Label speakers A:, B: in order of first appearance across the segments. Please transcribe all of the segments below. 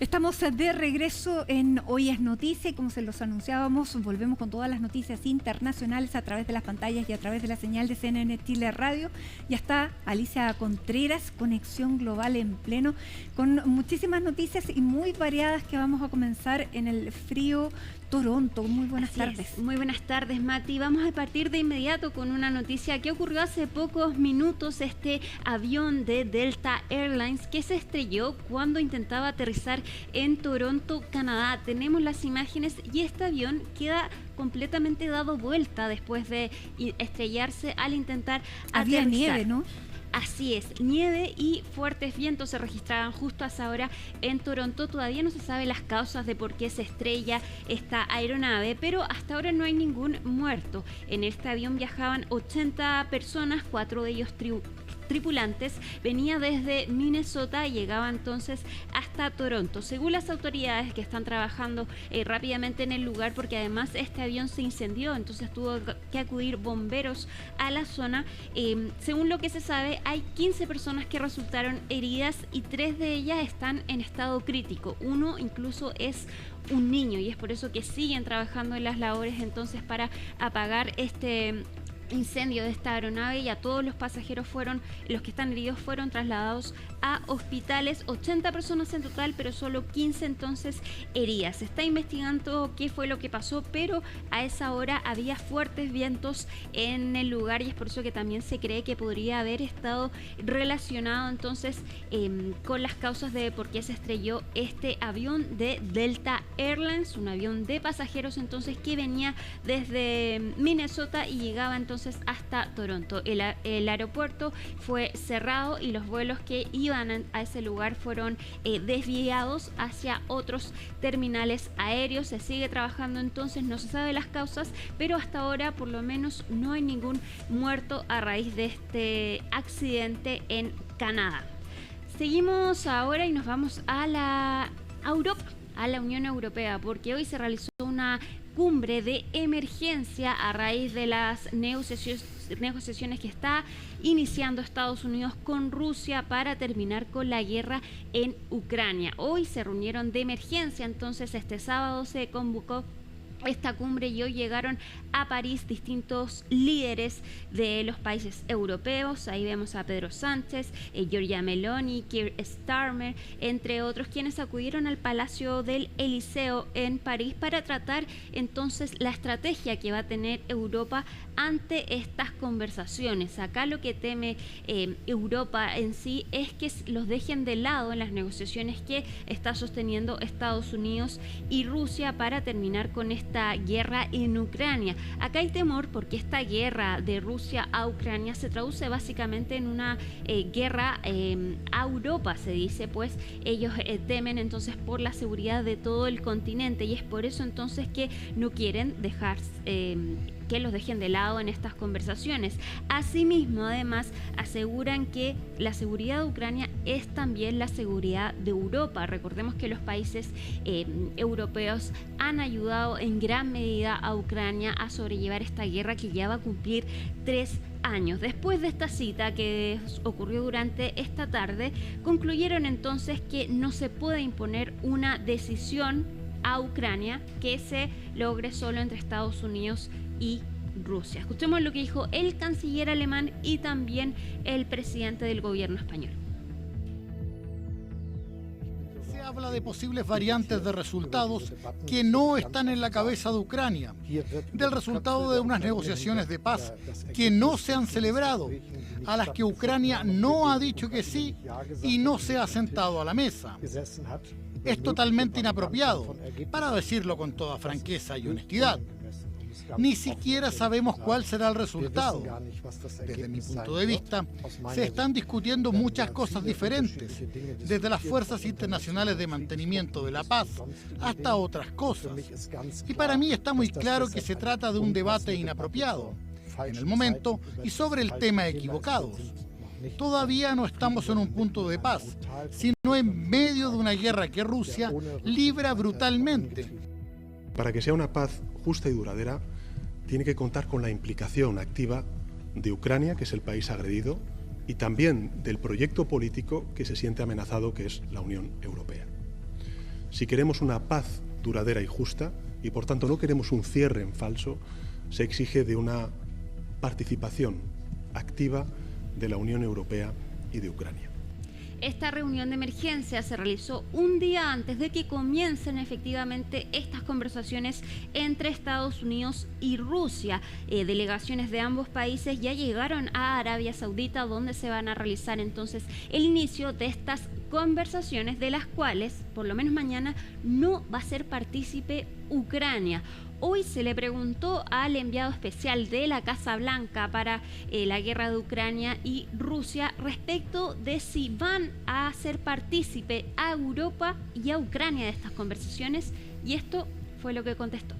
A: Estamos de regreso en Hoy es Noticia y como se los anunciábamos, volvemos con todas las noticias internacionales a través de las pantallas y a través de la señal de CNN Chile Radio. Ya está Alicia Contreras, Conexión Global en pleno, con muchísimas noticias y muy variadas que vamos a comenzar en el frío Toronto. Muy buenas tardes.
B: Muy buenas tardes, Mati. Vamos a partir de inmediato con una noticia que ocurrió hace pocos minutos. Este avión de Delta Airlines que se estrelló cuando intentaba aterrizar en Toronto, Canadá. Tenemos las imágenes y este avión queda completamente dado vuelta después de estrellarse al intentar aterrizar.
A: Había nieve, ¿no?
B: Así es, nieve y fuertes vientos se registraban justo a esa hora en Toronto. Todavía no se sabe las causas de por qué se estrella esta aeronave, pero hasta ahora no hay ningún muerto. En este avión viajaban 80 personas, 4 de ellos tripulantes. Venía desde Minnesota y llegaba entonces hasta Toronto. Según las autoridades que están trabajando rápidamente en el lugar, porque además este avión se incendió, entonces tuvo que acudir bomberos a la zona. Según lo que se sabe, hay 15 personas que resultaron heridas y 3 de ellas están en estado crítico. Uno incluso es un niño y es por eso que siguen trabajando en las labores entonces para apagar este incendio de esta aeronave, y a todos los pasajeros los que están heridos fueron trasladados a hospitales. 80 personas en total, pero solo 15 entonces heridas. Se está investigando qué fue lo que pasó, pero a esa hora había fuertes vientos en el lugar y es por eso que también se cree que podría haber estado relacionado entonces con las causas de por qué se estrelló este avión de Delta Airlines, un avión de pasajeros entonces que venía desde Minnesota y llegaba entonces hasta Toronto. El aeropuerto fue cerrado y los vuelos que iban a ese lugar fueron desviados hacia otros terminales aéreos. Se sigue trabajando entonces, no se sabe las causas, pero hasta ahora por lo menos no hay ningún muerto a raíz de este accidente en Canadá. Seguimos ahora y nos vamos a Europa, a la Unión Europea, porque hoy se realizó una cumbre de emergencia a raíz de las negociaciones que está iniciando Estados Unidos con Rusia para terminar con la guerra en Ucrania. Hoy se reunieron de emergencia, entonces este sábado se convocó esta cumbre y hoy llegaron a París distintos líderes de los países europeos. Ahí vemos a Pedro Sánchez, Giorgia Meloni, Keir Starmer, entre otros, quienes acudieron al Palacio del Eliseo en París para tratar entonces la estrategia que va a tener Europa ante estas conversaciones. Acá lo que teme Europa en sí es que los dejen de lado en las negociaciones que está sosteniendo Estados Unidos y Rusia para terminar con esta guerra en Ucrania. Acá hay temor porque esta guerra de Rusia a Ucrania se traduce básicamente en una guerra a Europa, se dice, pues ellos temen entonces por la seguridad de todo el continente y es por eso entonces que no quieren dejar que los dejen de lado en estas conversaciones. Asimismo, además, aseguran que la seguridad de Ucrania es también la seguridad de Europa. Recordemos que los países europeos han ayudado en gran medida a Ucrania a sobrellevar esta guerra que ya va a cumplir 3 años. Después de esta cita que ocurrió durante esta tarde, concluyeron entonces que no se puede imponer una decisión a Ucrania que se logre solo entre Estados Unidos y Rusia. Escuchemos lo que dijo el canciller alemán y también el presidente del gobierno español.
C: Se habla de posibles variantes de resultados que no están en la cabeza de Ucrania, del resultado de unas negociaciones de paz que no se han celebrado, a las que Ucrania no ha dicho que sí y no se ha sentado a la mesa. Es totalmente inapropiado, para decirlo con toda franqueza y honestidad. Ni siquiera sabemos cuál será el resultado. Desde mi punto de vista, se están discutiendo muchas cosas diferentes, desde las fuerzas internacionales de mantenimiento de la paz hasta otras cosas. Y para mí está muy claro que se trata de un debate inapropiado, en el momento y sobre el tema equivocado. Todavía no estamos en un punto de paz, sino en medio de una guerra que Rusia libra brutalmente.
D: Para que sea una paz justa y duradera, tiene que contar con la implicación activa de Ucrania, que es el país agredido, y también del proyecto político que se siente amenazado, que es la Unión Europea. Si queremos una paz duradera y justa, y por tanto no queremos un cierre en falso, se exige de una participación activa de la Unión Europea y de Ucrania.
B: Esta reunión de emergencia se realizó un día antes de que comiencen efectivamente estas conversaciones entre Estados Unidos y Rusia. Delegaciones de ambos países ya llegaron a Arabia Saudita, donde se van a realizar entonces el inicio de estas conversaciones, de las cuales, por lo menos mañana, no va a ser partícipe Ucrania. Hoy se le preguntó al enviado especial de la Casa Blanca para la guerra de Ucrania y Rusia respecto de si van a ser partícipe a Europa y a Ucrania de estas conversaciones, y esto fue lo que contestó.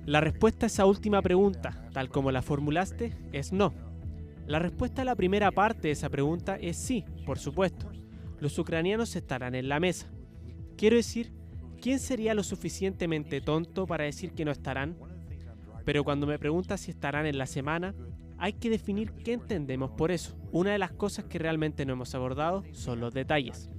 E: La respuesta a esa última pregunta, tal como la formulaste, es no. La respuesta a la primera parte de esa pregunta es sí, por supuesto. Los ucranianos estarán en la mesa. Quiero decir, ¿quién sería lo suficientemente tonto para decir que no estarán? Pero cuando me preguntas si estarán en la semana, hay que definir qué entendemos por eso. Una de las cosas que realmente no hemos abordado son los detalles.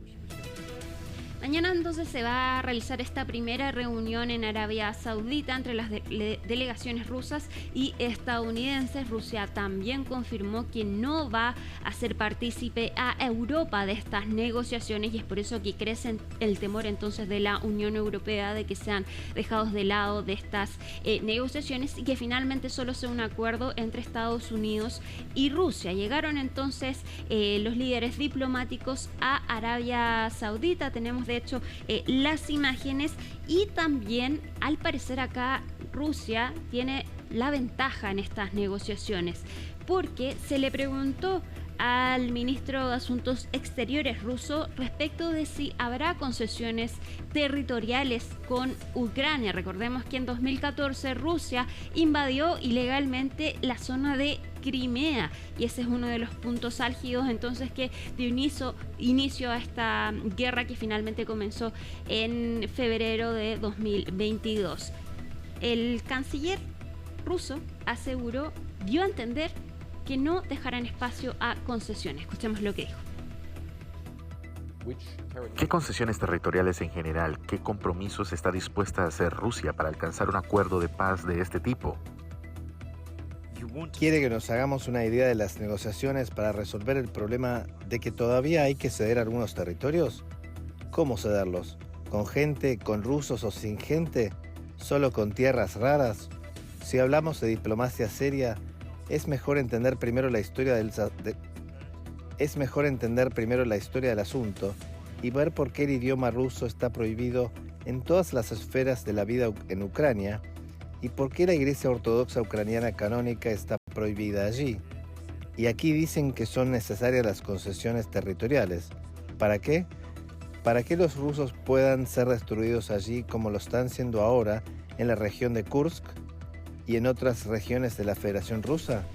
B: Mañana entonces se va a realizar esta primera reunión en Arabia Saudita entre las delegaciones rusas y estadounidenses. Rusia también confirmó que no va a ser partícipe a Europa de estas negociaciones, y es por eso que crece el temor entonces de la Unión Europea de que sean dejados de lado de estas negociaciones y que finalmente solo sea un acuerdo entre Estados Unidos y Rusia. Llegaron entonces los líderes diplomáticos a Arabia Saudita. Tenemos de hecho las imágenes, y también al parecer acá Rusia tiene la ventaja en estas negociaciones, porque se le preguntó al ministro de Asuntos Exteriores ruso respecto de si habrá concesiones territoriales con Ucrania. Recordemos que en 2014 Rusia invadió ilegalmente la zona de Crimea, y ese es uno de los puntos álgidos entonces que dio inicio a esta guerra que finalmente comenzó en febrero de 2022. El canciller ruso dio a entender que no dejarán espacio a concesiones. Escuchemos lo que dijo.
F: ¿Qué concesiones territoriales en general, qué compromisos está dispuesta a hacer Rusia para alcanzar un acuerdo de paz de este tipo?
G: ¿Quiere que nos hagamos una idea de las negociaciones para resolver el problema de que todavía hay que ceder algunos territorios? ¿Cómo cederlos? ¿Con gente, con rusos o sin gente? ¿Solo con tierras raras? Si hablamos de diplomacia seria, es mejor entender primero la historia del asunto y ver por qué el idioma ruso está prohibido en todas las esferas de la vida en Ucrania y por qué la Iglesia Ortodoxa Ucraniana canónica está prohibida allí. Y aquí dicen que son necesarias las concesiones territoriales. ¿Para qué? Para que los rusos puedan ser destruidos allí como lo están siendo ahora en la región de Kursk y en otras regiones de la Federación Rusa.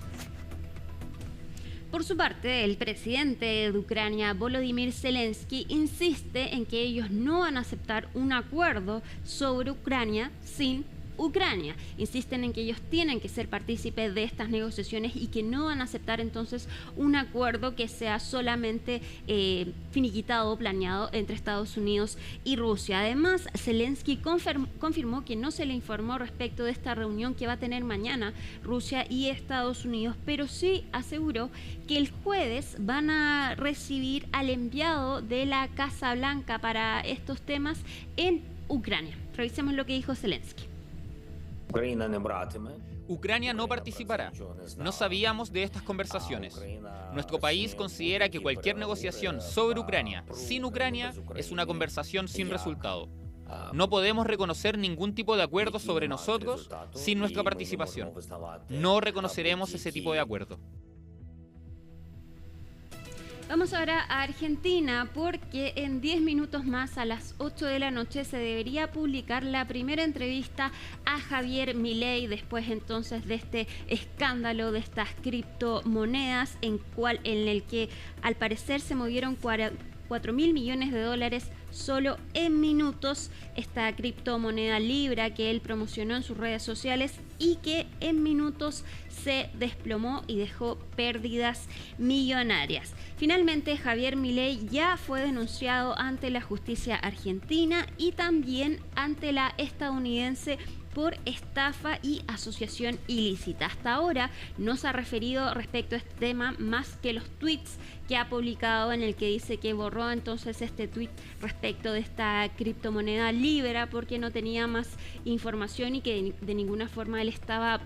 B: Por su parte, el presidente de Ucrania, Volodymyr Zelensky, insiste en que ellos no van a aceptar un acuerdo sobre Ucrania sin Ucrania. Insisten en que ellos tienen que ser partícipes de estas negociaciones y que no van a aceptar entonces un acuerdo que sea solamente finiquitado o planeado entre Estados Unidos y Rusia. Además, Zelensky confirmó que no se le informó respecto de esta reunión que va a tener mañana Rusia y Estados Unidos, pero sí aseguró que el jueves van a recibir al enviado de la Casa Blanca para estos temas en Ucrania. Revisemos lo que dijo Zelensky.
H: Ucrania no participará. No sabíamos de estas conversaciones. Nuestro país considera que cualquier negociación sobre Ucrania sin Ucrania es una conversación sin resultado. No podemos reconocer ningún tipo de acuerdo sobre nosotros sin nuestra participación. No reconoceremos ese tipo de acuerdo.
B: Vamos ahora a Argentina, porque en 10 minutos más, a las 8 de la noche, se debería publicar la primera entrevista a Javier Milei después entonces de este escándalo de estas criptomonedas en el que al parecer se movieron $4.000 millones solo en minutos. Esta criptomoneda Libra que él promocionó en sus redes sociales y que en minutos se desplomó y dejó pérdidas millonarias. Finalmente, Javier Milei ya fue denunciado ante la justicia argentina y también ante la estadounidense por estafa y asociación ilícita. Hasta ahora no se ha referido respecto a este tema más que los tweets que ha publicado, en el que dice que borró entonces este tweet respecto de esta criptomoneda Libra porque no tenía más información y que de ninguna forma él estaba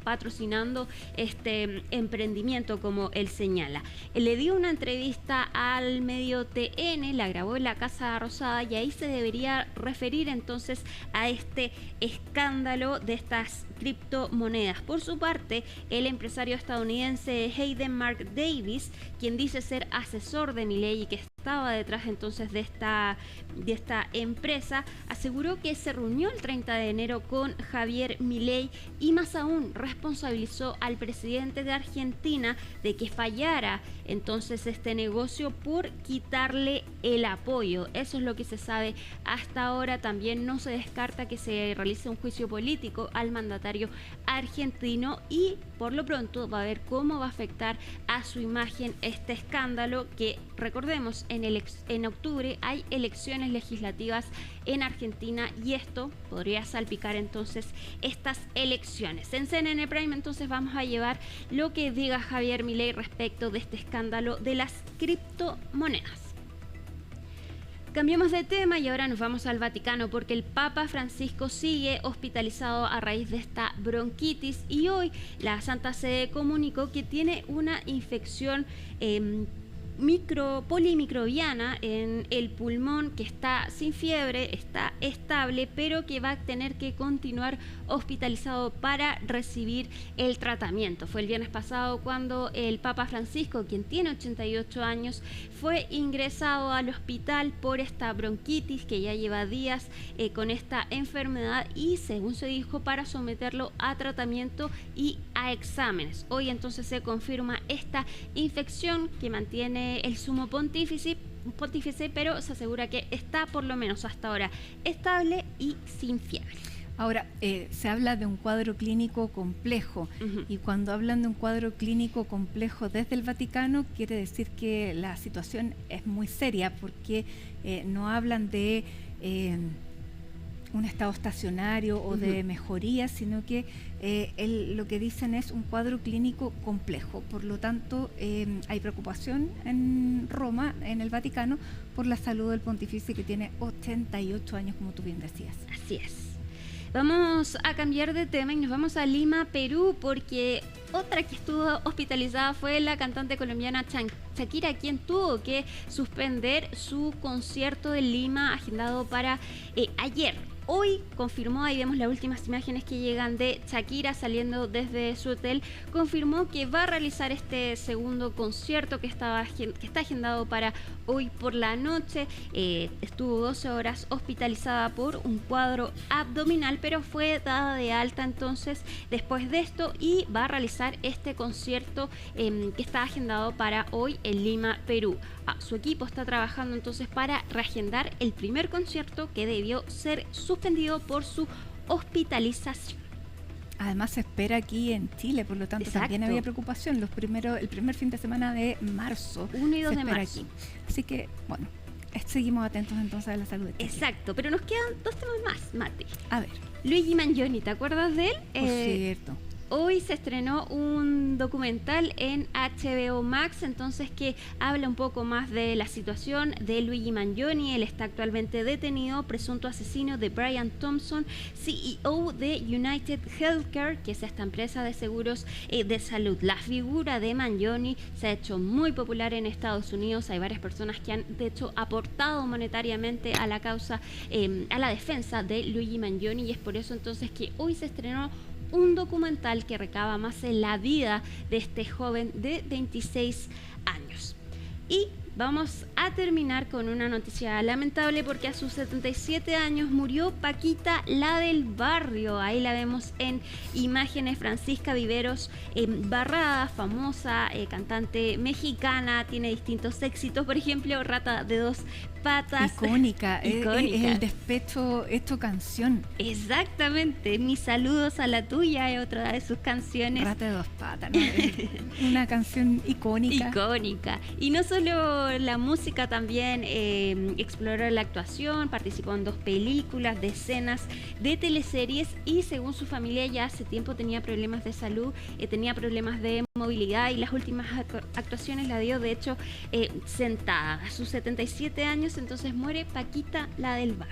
B: patrocinando este emprendimiento, como él señala. Él le dio una entrevista al medio TN, la grabó en la Casa Rosada y ahí se debería referir entonces a este escándalo de estas criptomonedas. Por su parte, el empresario estadounidense Hayden Mark Davis, quien dice ser asesor de Milei y que estaba detrás entonces de esta empresa, aseguró que se reunió el 30 de enero con Javier Milei y más aún responsabilizó al presidente de Argentina de que fallara entonces este negocio por quitarle el apoyo. Eso es lo que se sabe hasta ahora. También no se descarta que se realice un juicio político al mandatario argentino y por lo pronto va a ver cómo va a afectar a su imagen este escándalo que, recordemos, en octubre hay elecciones legislativas en Argentina y esto podría salpicar entonces estas elecciones. En CNN Prime entonces vamos a llevar lo que diga Javier Milei respecto de este escándalo de las criptomonedas. Cambiamos de tema y ahora nos vamos al Vaticano porque el Papa Francisco sigue hospitalizado a raíz de esta bronquitis y hoy la Santa Sede comunicó que tiene una infección polimicrobiana en el pulmón, que está sin fiebre, está estable, pero que va a tener que continuar hospitalizado para recibir el tratamiento. Fue el viernes pasado cuando el Papa Francisco, quien tiene 88 años, fue ingresado al hospital por esta bronquitis que ya lleva días con esta enfermedad y, según se dijo, para someterlo a tratamiento y a exámenes. Hoy entonces se confirma esta infección que mantiene el sumo pontífice, pero se asegura que está por lo menos hasta ahora estable y sin fiebre.
A: Ahora, se habla de un cuadro clínico complejo y cuando hablan de un cuadro clínico complejo desde el Vaticano quiere decir que la situación es muy seria porque no hablan de un estado estacionario o de mejoría, sino que lo que dicen es un cuadro clínico complejo. Por lo tanto, hay preocupación en Roma, en el Vaticano, por la salud del pontífice que tiene 88 años, como tú bien decías.
B: Así es. Vamos a cambiar de tema y nos vamos a Lima, Perú, porque otra que estuvo hospitalizada fue la cantante colombiana Shakira, quien tuvo que suspender su concierto de Lima agendado para ayer. Hoy confirmó, ahí vemos las últimas imágenes que llegan de Shakira saliendo desde su hotel, confirmó que va a realizar este segundo concierto que está agendado para hoy por la noche. Estuvo 12 horas hospitalizada por un cuadro abdominal, pero fue dada de alta entonces después de esto y va a realizar este concierto que está agendado para hoy en Lima, Perú. Su equipo está trabajando entonces para reagendar el primer concierto que debió ser suspendido por su hospitalización.
A: Además se espera aquí en Chile, por lo tanto también había preocupación. El primer fin de semana de marzo.
B: 1 y 2 de marzo.
A: Aquí. Así que, bueno, seguimos atentos entonces a la salud de Chile.
B: Exacto, pero nos quedan 2 temas más, Mati.
A: A ver.
B: Luigi Mangioni, ¿te acuerdas de él?
A: Por cierto.
B: Hoy se estrenó un documental en HBO Max, entonces que habla un poco más de la situación de Luigi Mangioni. Él está actualmente detenido, presunto asesino de Brian Thompson, CEO de United Healthcare, que es esta empresa de seguros de salud. La figura de Mangioni se ha hecho muy popular en Estados Unidos. Hay varias personas que han, de hecho, aportado monetariamente a la causa, a la defensa de Luigi Mangioni, y es por eso entonces que hoy se estrenó un documental que recaba más en la vida de este joven de 26 años. Y Vamos a terminar con una noticia lamentable porque a sus 77 años murió Paquita, la del barrio. Ahí la vemos en imágenes. Francisca Viveros Barrada, famosa cantante mexicana, tiene distintos éxitos, por ejemplo, Rata de dos patas.
A: Icónica. El despecho hecho canción.
B: Exactamente. Mis saludos a la tuya es otra de sus canciones.
A: Rata de dos patas, ¿no? Una canción icónica.
B: Icónica. Y no solo la música, también exploró la actuación, participó en 2 películas, decenas de teleseries y según su familia ya hace tiempo tenía problemas de salud, tenía problemas de movilidad y las últimas actuaciones la dio de hecho sentada. A sus 77 años entonces muere Paquita, la del bar.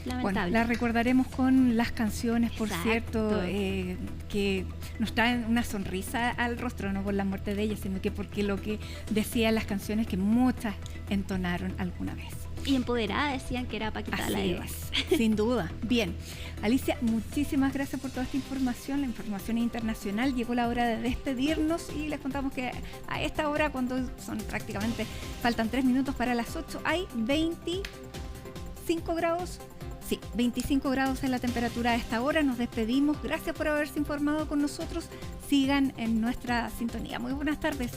B: Lamentable.
A: Bueno, la recordaremos con las canciones, por
B: Exacto.
A: cierto, que nos traen una sonrisa al rostro, no por la muerte de ella, sino que porque lo que decían las canciones que muchas entonaron alguna vez.
B: Y empoderada decían que era Paquita,
A: Así
B: la del bar.
A: es, sin duda. Bien, Alicia, muchísimas gracias por toda esta información, la información internacional. Llegó la hora de despedirnos y les contamos que a esta hora, cuando son prácticamente, faltan 3 minutos para las 8, hay 25 grados. Sí, 25 grados es la temperatura a esta hora. Nos despedimos. Gracias por haberse informado con nosotros. Sigan en nuestra sintonía. Muy buenas tardes.